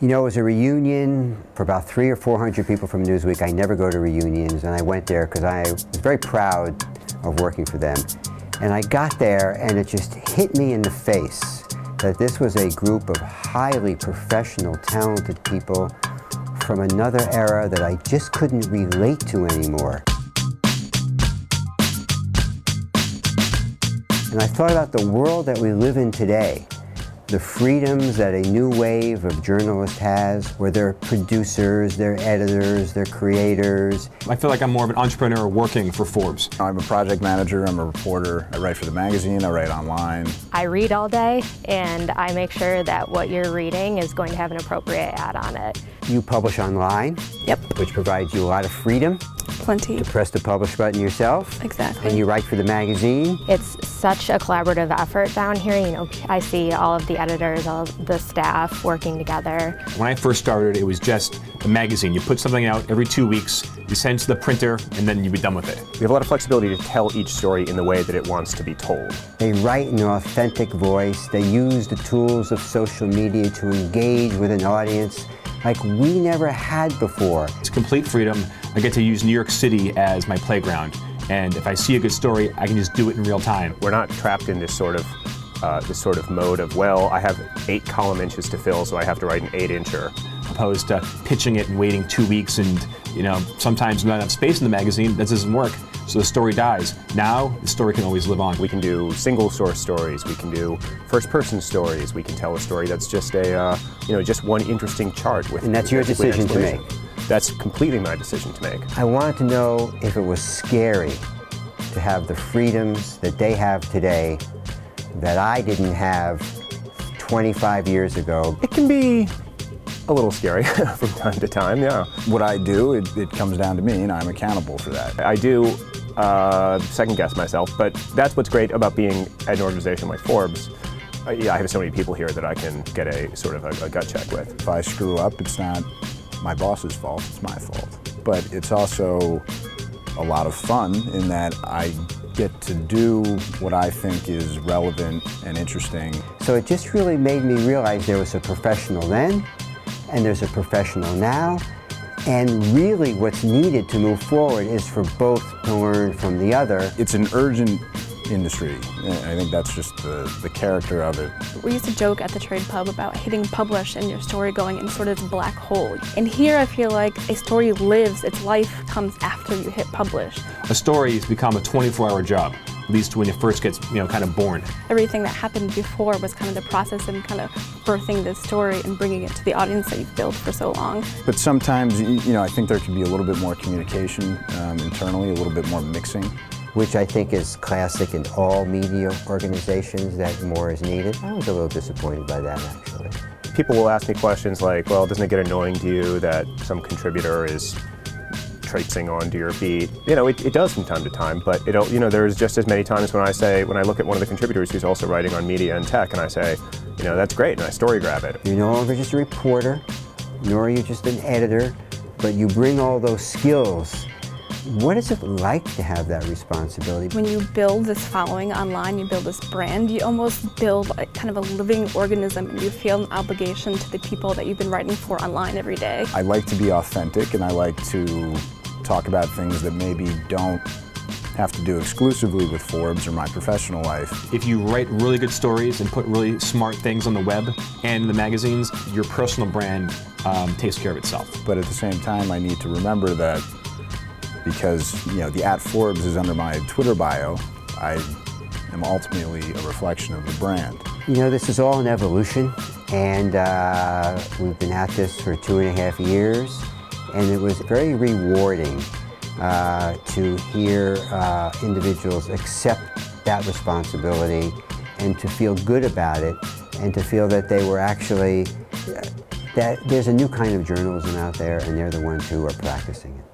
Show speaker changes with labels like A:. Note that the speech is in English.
A: You know, it was a reunion for about 300 or 400 people from Newsweek. I never go to reunions, and I went there because I was very proud of working for them. And I got there, and it just hit me in the face that this was a group of highly professional, talented people from another era that I just couldn't relate to anymore. And I thought about the world that we live in today, the freedoms that a new wave of journalists has, where they're producers, they're editors, they're creators.
B: I feel like I'm more of an entrepreneur working for Forbes.
C: I'm a project manager, I'm a reporter, I write for the magazine, I write online.
D: I read all day, and I make sure that what you're reading is going to have an appropriate ad on it.
A: You publish online,
D: Yep.
A: which provides you a lot of freedom.
E: Plenty.
A: To press the publish button yourself.
E: Exactly.
A: And you write for the magazine.
D: It's such a collaborative effort down here. You know, I see all of the editors, all of the staff working together.
B: When I first started, it was just a magazine. You put something out every 2 weeks, you send it to the printer, and then you'd be done with it.
F: We have a lot of flexibility to tell each story in the way that it wants to be told.
A: They write in an authentic voice. They use the tools of social media to engage with an audience like we never had before.
B: It's complete freedom. I get to use New York City as my playground. And if I see a good story, I can just do it in real time.
F: We're not trapped in this sort of mode of, well, I have 8 column inches to fill, so I have to write an 8-incher.
B: Opposed to pitching it and waiting 2 weeks and, you know, sometimes not enough space in the magazine. That doesn't work. So the story dies. Now, the story can always live on.
F: We can do single source stories. We can do first person stories. We can tell a story that's just a, just one interesting chart with.
A: And that's your decision to make.
F: That's completely my decision to make.
A: I wanted to know if it was scary to have the freedoms that they have today that I didn't have 25 years ago.
F: It can be a little scary from time to time, yeah.
C: What I do, it comes down to me, and I'm accountable for that.
F: I do second guess myself, but that's what's great about being at an organization like Forbes. I have so many people here that I can get a sort of a gut check with.
C: If I screw up, it's not my boss's fault, it's my fault. But it's also a lot of fun in that I get to do what I think is relevant and interesting.
A: So it just really made me realize there was a professional then, and there's a professional now, and really what's needed to move forward is for both to learn from the other.
C: It's an urgent industry, and I think that's just the character of it.
E: We used to joke at the trade pub about hitting publish and your story going in sort of this black hole. And here I feel like a story lives, its life comes after you hit publish.
B: A story has become a 24-hour job, at least when it first gets, kind of born.
E: Everything that happened before was kind of the process and kind of birthing this story and bringing it to the audience that you've built for so long.
C: But sometimes, I think there could be a little bit more communication internally, a little bit more mixing.
A: Which I think is classic in all media organizations, that more is needed. I was a little disappointed by that, actually.
F: People will ask me questions like, well, doesn't it get annoying to you that some contributor is traipsing onto your beat? It does from time to time, but there's just as many times when I look at one of the contributors who's also writing on media and tech, and I say, that's great, and I story grab it.
A: You're no longer just a reporter, nor are you just an editor, but you bring all those skills. What is it like to have that responsibility?
E: When you build this following online, you build this brand, you almost build kind of a living organism, and you feel an obligation to the people that you've been writing for online every day.
C: I like to be authentic, and I like to talk about things that maybe don't have to do exclusively with Forbes or my professional life.
B: If you write really good stories and put really smart things on the web and in the magazines, your personal brand takes care of itself.
C: But at the same time, I need to remember that because the @Forbes is under my Twitter bio, I am ultimately a reflection of the brand.
A: This is all an evolution, and we've been at this for 2.5 years, and it was very rewarding to hear individuals accept that responsibility and to feel good about it, and to feel that they were actually, that there's a new kind of journalism out there, and they're the ones who are practicing it.